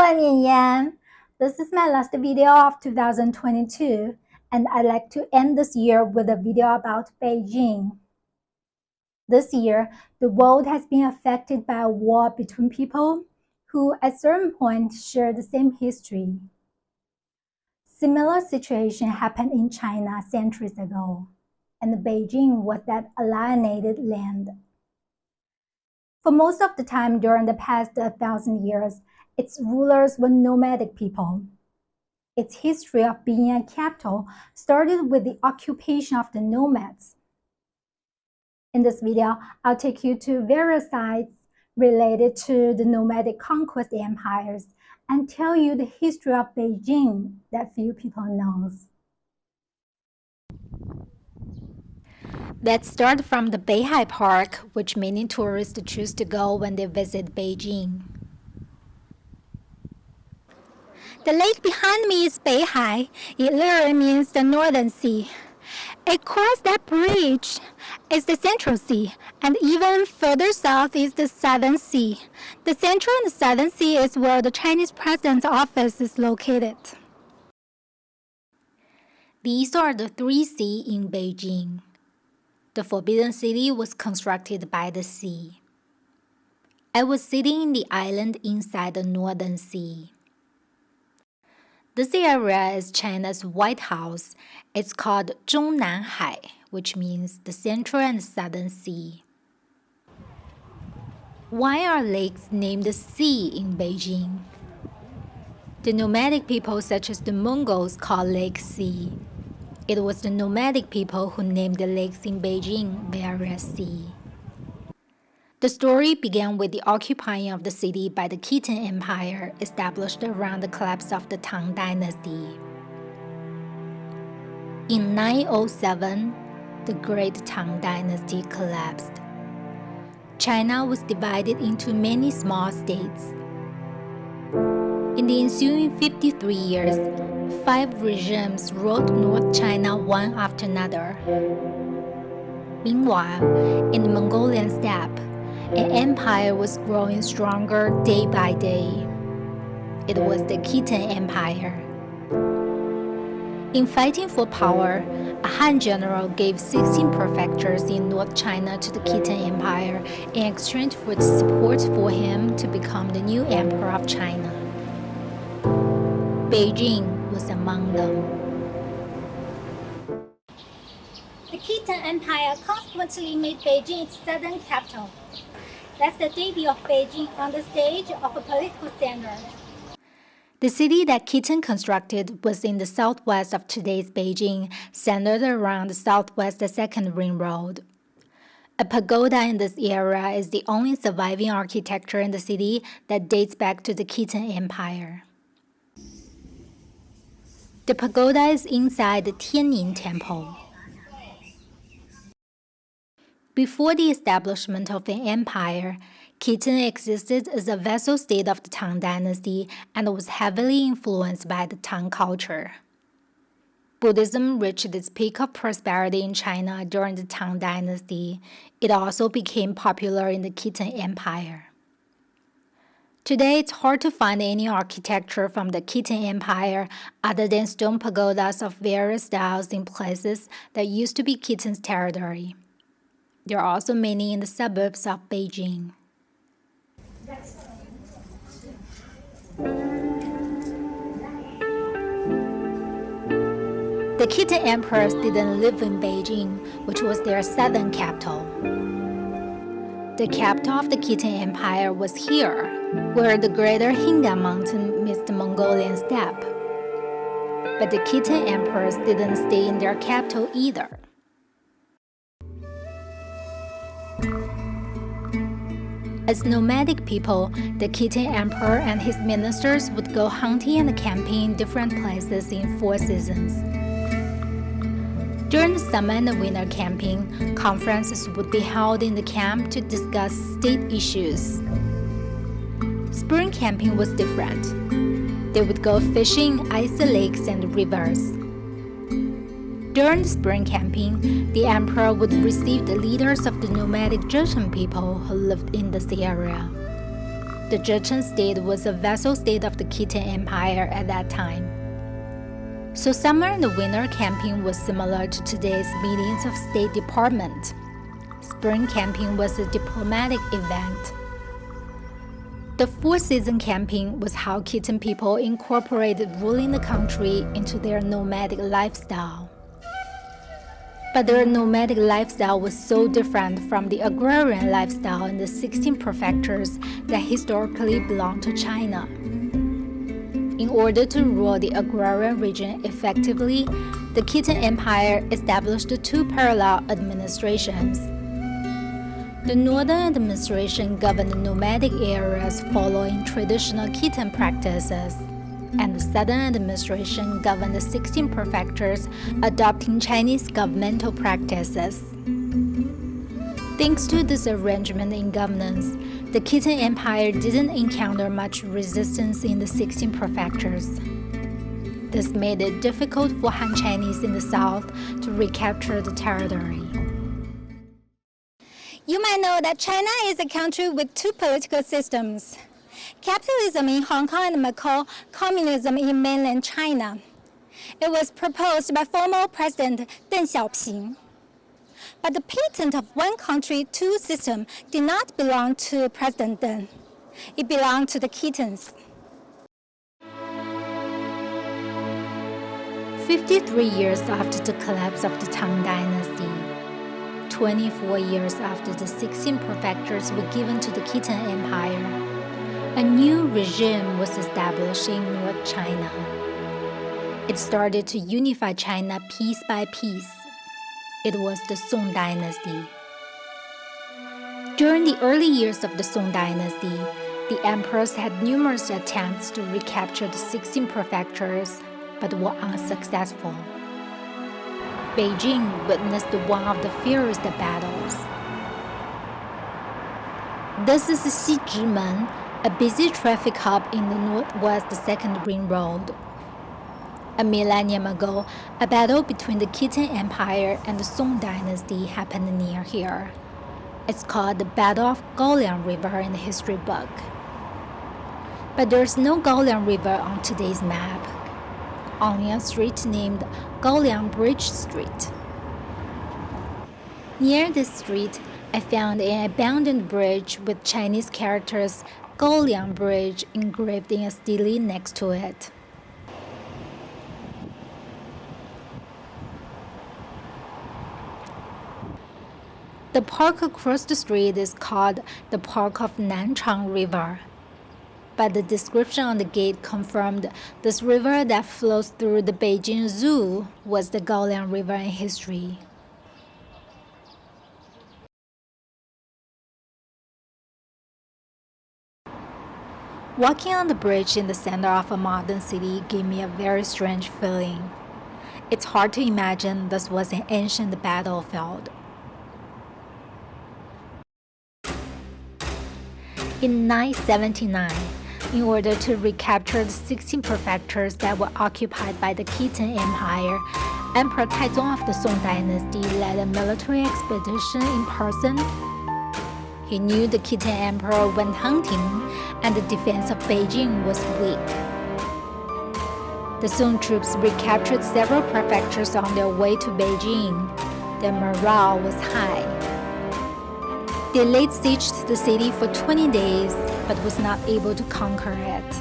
I'm Yan Yan. This is my last video of 2022, and I'd like to end this year with a video about Beijing. This year, the world has been affected by a war between people who at certain points share the same history. Similar situation happened in China centuries ago, and Beijing was that alienated land. For most of the time during the past 1,000 years, its rulers were nomadic people. Its history of being a capital started with the occupation of the nomads. In this video, I'll take you to various sites related to the nomadic conquest empires and tell you the history of Beijing that few people know. Let's start from the Beihai Park, which many tourists choose to go when they visit Beijing. The lake behind me is Beihai. It literally means the Northern Sea. Across that bridge is the Central Sea, and even further south is the Southern Sea. The Central and the Southern Sea is where the Chinese President's office is located. These are the three seas in Beijing. The Forbidden City was constructed by the sea. I was sitting in the island inside the Northern Sea. This area is China's White House. It's called Zhongnanhai, which means the Central and Southern Sea. Why are lakes named the sea in Beijing? The nomadic people such as the Mongols call Lake Sea. It was the nomadic people who named the lakes in Beijing various sea. The story began with the occupying of the city by the Khitan Empire, established around the collapse of the Tang Dynasty. In 907, the Great Tang Dynasty collapsed. China was divided into many small states. In the ensuing 53 years, 5 regimes ruled North China one after another. Meanwhile, in the Mongolian steppe, an empire was growing stronger day by day. It was the Khitan Empire. In fighting for power, a Han general gave 16 prefectures in North China to the Khitan Empire in exchange for the support for him to become the new emperor of China. Beijing was among them. The Khitan Empire consequently made Beijing its southern capital. That's the debut of Beijing on the stage of a political center. The city that Khitan constructed was in the southwest of today's Beijing, centered around the southwest Second Ring Road. A pagoda in this area is the only surviving architecture in the city that dates back to the Khitan Empire. The pagoda is inside the Tianyin Temple. Before the establishment of an empire, Khitan existed as a vassal state of the Tang Dynasty and was heavily influenced by the Tang culture. Buddhism reached its peak of prosperity in China during the Tang Dynasty. It also became popular in the Khitan Empire. Today, it's hard to find any architecture from the Khitan Empire other than stone pagodas of various styles in places that used to be Khitan's territory. There are also many in the suburbs of Beijing. The Khitan emperors didn't live in Beijing, which was their southern capital. The capital of the Khitan Empire was here, where the greater Hingan mountain meets the Mongolian steppe. But the Khitan emperors didn't stay in their capital either. As nomadic people, the Khitan emperor and his ministers would go hunting and camping in different places in 4 seasons. During the summer and winter camping, conferences would be held in the camp to discuss state issues. Spring camping was different. They would go fishing in icy lakes and rivers. During the spring camping, the emperor would receive the leaders of the nomadic Jurchen people who lived in this area. The Zhechen state was a vassal state of the Khitan Empire at that time. So summer and the winter camping was similar to today's meetings of State Department. Spring camping was a diplomatic event. The four-season camping was how Khitan people incorporated ruling the country into their nomadic lifestyle. But their nomadic lifestyle was so different from the agrarian lifestyle in the 16 prefectures that historically belonged to China. In order to rule the agrarian region effectively, the Khitan Empire established two parallel administrations. The northern administration governed nomadic areas following traditional Khitan practices, and the southern administration governed the 16 prefectures adopting Chinese governmental practices. Thanks to this arrangement in governance, the Khitan Empire didn't encounter much resistance in the 16 prefectures. This made it difficult for Han Chinese in the south to recapture the territory. You might know that China is a country with two political systems: capitalism in Hong Kong and Macau, communism in mainland China. It was proposed by former President Deng Xiaoping. But the patent of one country, two system did not belong to President Deng. It belonged to the Khitans. 53 years after the collapse of the Tang Dynasty, 24 years after the 16 prefectures were given to the Khitan Empire, a new regime was established in North China. It started to unify China piece by piece. It was the Song Dynasty. During the early years of the Song Dynasty, the emperors had numerous attempts to recapture the 16 prefectures, but were unsuccessful. Beijing witnessed one of the fiercest battles. This is Xizhimen, a busy traffic hub in the northwest Second Ring Road. A millennium ago, a battle between the Khitan Empire and the Song Dynasty happened near here. It's called the Battle of Gaoliang River in the history book. But there's no Gaoliang River on today's map, only a street named Gaoliang Bridge Street. Near this street, I found an abandoned bridge with Chinese characters Gaoliang Bridge engraved in a stele next to it. The park across the street is called the Park of Nanchang River. But the description on the gate confirmed this river that flows through the Beijing Zoo was the Gaoliang River in history. Walking on the bridge in the center of a modern city gave me a very strange feeling. It's hard to imagine this was an ancient battlefield. In 979, in order to recapture the 16 prefectures that were occupied by the Khitan Empire, Emperor Taizong of the Song Dynasty led a military expedition in person. He knew the Khitan Emperor went hunting, and the defense of Beijing was weak. The Song troops recaptured several prefectures on their way to Beijing. Their morale was high. They laid siege to the city for 20 days, but was not able to conquer it.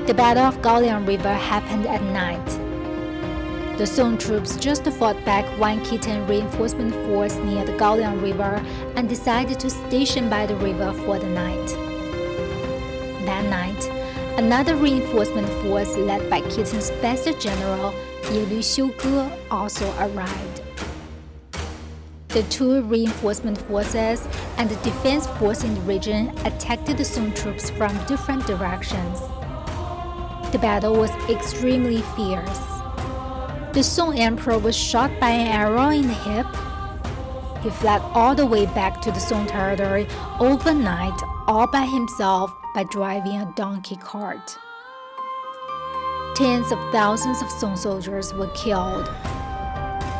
The Battle of Gaoliang River happened at night. The Song troops just fought back one Khitan reinforcement force near the Gaoliang River and decided to station by the river for the night. That night, another reinforcement force led by Khitan's best general, Yelu Xiuge, also arrived. The two reinforcement forces and the defense force in the region attacked the Song troops from different directions. The battle was extremely fierce. The Song emperor was shot by an arrow in the hip. He fled all the way back to the Song territory overnight, all by himself, by driving a donkey cart. Tens of thousands of Song soldiers were killed.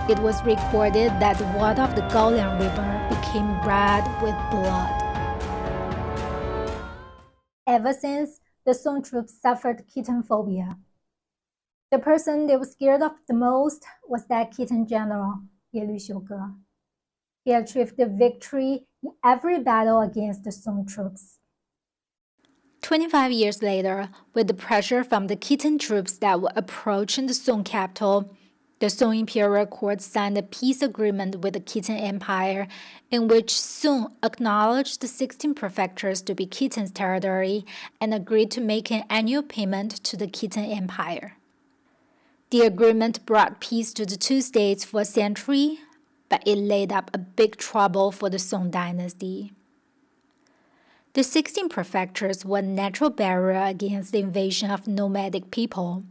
It was recorded that the water of the Gaoliang River became red with blood. Ever since, the Song troops suffered kitten phobia. The person they were scared of the most was that kitten general, Ye Xiuge. He achieved victory in every battle against the Song troops. 25 years later, with the pressure from the Khitan troops that were approaching the Song capital, the Song imperial court signed a peace agreement with the Khitan Empire in which Song acknowledged the 16 prefectures to be Khitan's territory and agreed to make an annual payment to the Khitan Empire. The agreement brought peace to the two states for a century, but it laid up a big trouble for the Song dynasty. The 16 prefectures were a natural barrier against the invasion of nomadic people.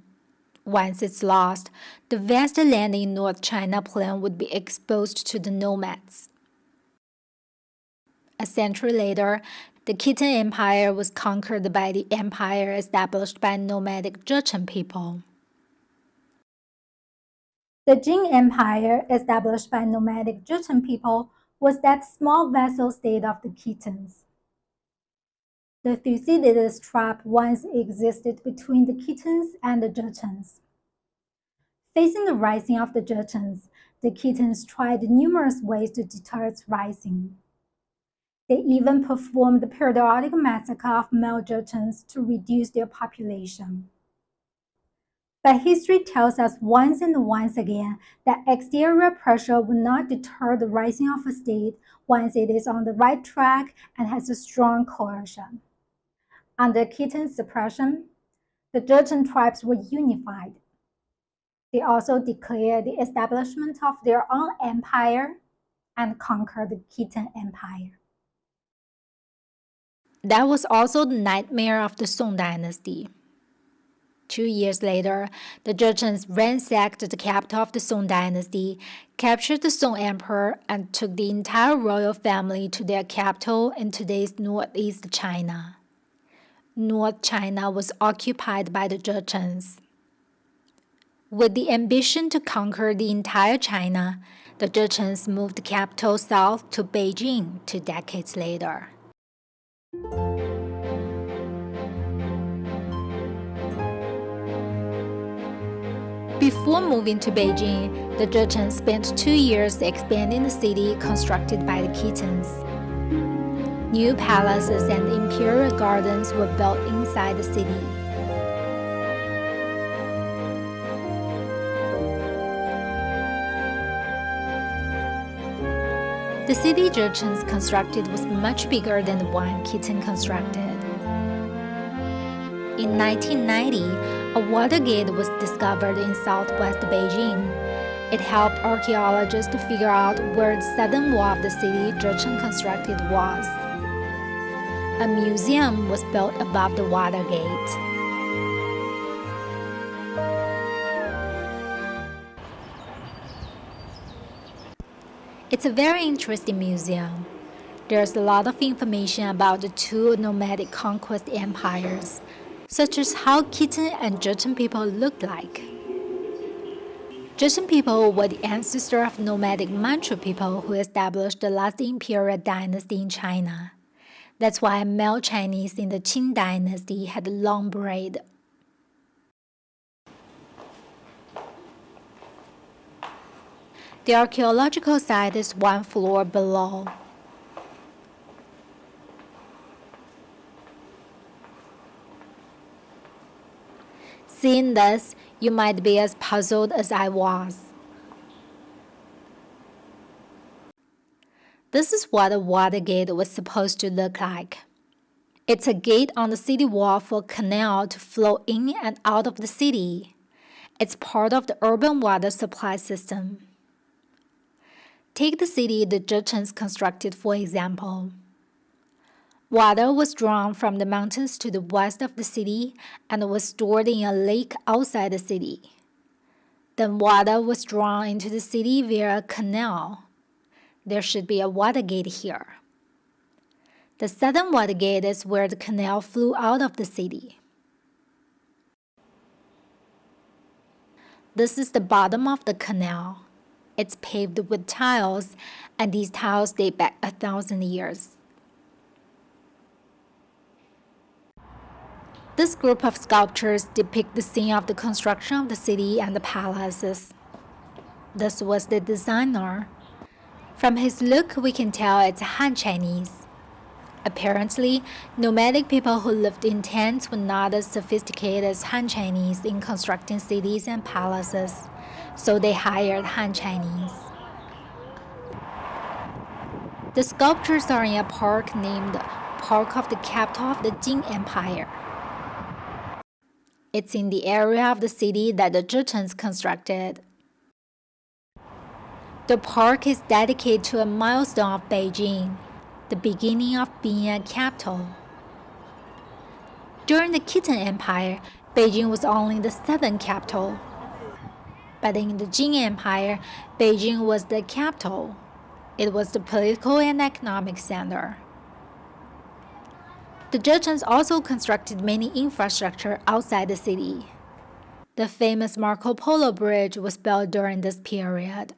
Once it's lost, the vast land in North China plain would be exposed to the nomads. A century later, the Khitan Empire was conquered by the empire established by nomadic Jurchen people. The Jin Empire, established by nomadic Jurchen people, was that small vassal state of the Khitans. The Thucydides tribe once existed between the Khitans and the Jurchens. Facing the rising of the Jurchens, the Khitans tried numerous ways to deter its rising. They even performed the periodic massacre of male Jurchens to reduce their population. But history tells us once and once again that exterior pressure will not deter the rising of a state once it is on the right track and has a strong coalition. Under Khitan suppression, the Jurchen tribes were unified. They also declared the establishment of their own empire and conquered the Khitan Empire. That was also the nightmare of the Song dynasty. 2 years later, the Jurchens ransacked the capital of the Song dynasty, captured the Song emperor, and took the entire royal family to their capital in today's northeast China. North China was occupied by the Jurchens. With the ambition to conquer the entire China, the Jurchens moved the capital south to Beijing 2 decades later. Before moving to Beijing, the Jurchens spent 2 years expanding the city constructed by the Khitans. New palaces and imperial gardens were built inside the city. The city Jurchens constructed was much bigger than the one Khitan constructed. In 1990, a water gate was discovered in southwest Beijing. It helped archaeologists to figure out where the southern wall of the city Jurchen constructed was. A museum was built above the water gate. It's a very interesting museum. There's a lot of information about the two nomadic conquest empires, such as how Khitan and Jurchen people looked like. Jurchen people were the ancestor of nomadic Manchu people who established the last imperial dynasty in China. That's why male Chinese in the Qing dynasty had long braid. The archaeological site is one floor below. Seeing this, you might be as puzzled as I was. This is what a water gate was supposed to look like. It's a gate on the city wall for a canal to flow in and out of the city. It's part of the urban water supply system. Take the city the Jurchens constructed, for example. Water was drawn from the mountains to the west of the city and was stored in a lake outside the city. Then water was drawn into the city via a canal. There should be a water gate here. The southern water gate is where the canal flew out of the city. This is the bottom of the canal. It's paved with tiles, and these tiles date back 1,000 years. This group of sculptures depict the scene of the construction of the city and the palaces. This was the designer. From his look, we can tell it's Han Chinese. Apparently, nomadic people who lived in tents were not as sophisticated as Han Chinese in constructing cities and palaces, so they hired Han Chinese. The sculptures are in a park named Park of the Capital of the Jin Empire. It's in the area of the city that the Zhichens constructed. The park is dedicated to a milestone of Beijing, the beginning of being a capital. During the Khitan Empire, Beijing was only the southern capital. But in the Jin Empire, Beijing was the capital. It was the political and economic center. The Zhichens also constructed many infrastructure outside the city. The famous Marco Polo Bridge was built during this period.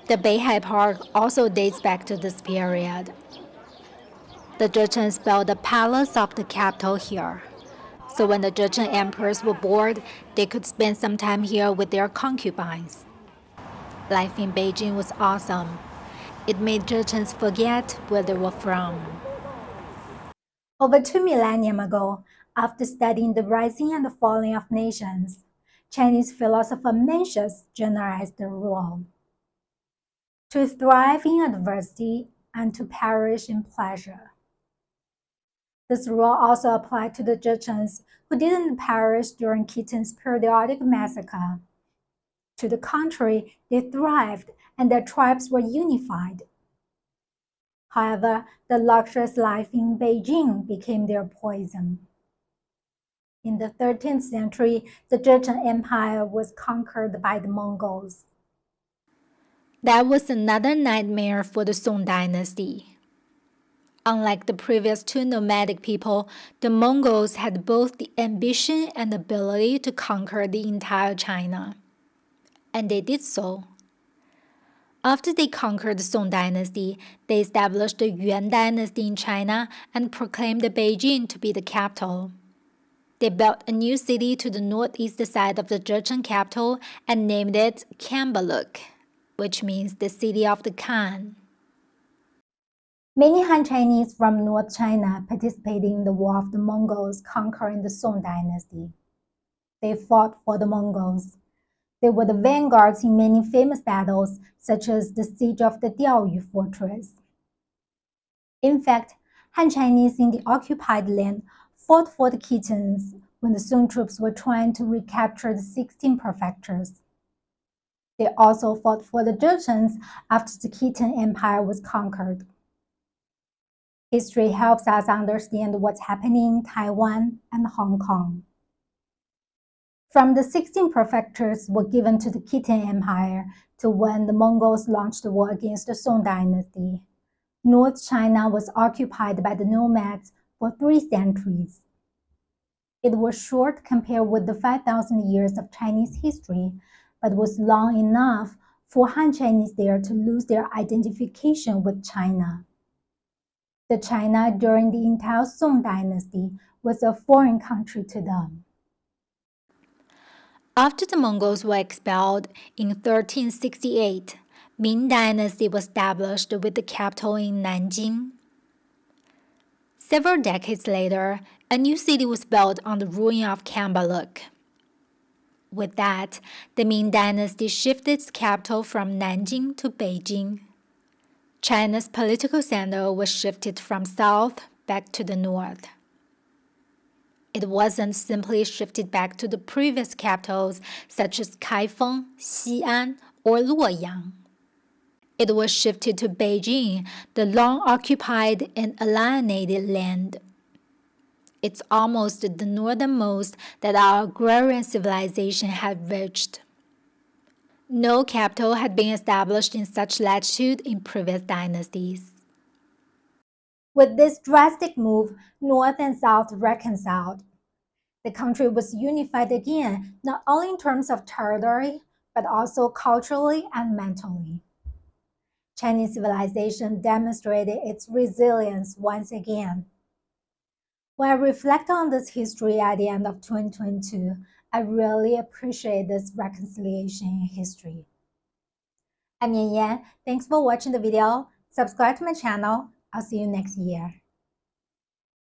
The Beihai Park also dates back to this period. The Zhichens built the palace of the capital here. So when the Zhichen emperors were bored, they could spend some time here with their concubines. Life in Beijing was awesome. It made Zhichens forget where they were from. Over 2 millennia ago, after studying the rising and the falling of nations, Chinese philosopher Mencius generalized the rule: to thrive in adversity and to perish in pleasure. This rule also applied to the Zhichens, who didn't perish during Khitan's periodic massacre. To the contrary, they thrived and their tribes were unified. However, the luxurious life in Beijing became their poison. In the 13th century, the Zhichen Empire was conquered by the Mongols. That was another nightmare for the Song dynasty. Unlike the previous two nomadic people, the Mongols had both the ambition and ability to conquer the entire China. And they did so. After they conquered the Song dynasty, they established the Yuan dynasty in China and proclaimed Beijing to be the capital. They built a new city to the northeast side of the Zhechen capital and named it Cambaluc, which means the city of the Khan. Many Han Chinese from North China participated in the war of the Mongols conquering the Song dynasty. They fought for the Mongols. They were the vanguards in many famous battles, such as the siege of the Diaoyu fortress. In fact, Han Chinese in the occupied land fought for the Khitans when the Song troops were trying to recapture the 16 prefectures. They also fought for the Zhichens after the Khitan Empire was conquered. History helps us understand what's happening in Taiwan and Hong Kong. From the 16 prefectures were given to the Khitan Empire to when the Mongols launched the war against the Song dynasty, North China was occupied by the nomads for 3 centuries. It was short compared with the 5,000 years of Chinese history, but was long enough for Han Chinese there to lose their identification with China. The China during the entire Song dynasty was a foreign country to them. After the Mongols were expelled in 1368, Ming Dynasty was established with the capital in Nanjing. Several decades later, a new city was built on the ruin of Cambaluc. With that, the Ming Dynasty shifted its capital from Nanjing to Beijing. China's political center was shifted from south back to the north. It wasn't simply shifted back to the previous capitals such as Kaifeng, Xi'an, or Luoyang. It was shifted to Beijing, the long-occupied and alienated land. It's almost the northernmost that our agrarian civilization had reached. No capital had been established in such latitude in previous dynasties. With this drastic move, North and South reconciled. The country was unified again, not only in terms of territory, but also culturally and mentally. Chinese civilization demonstrated its resilience once again. When I reflect on this history at the end of 2022, I really appreciate this reconciliation in history. I'm Yan Yan. Thanks for watching the video. Subscribe to my channel. I'll see you next year.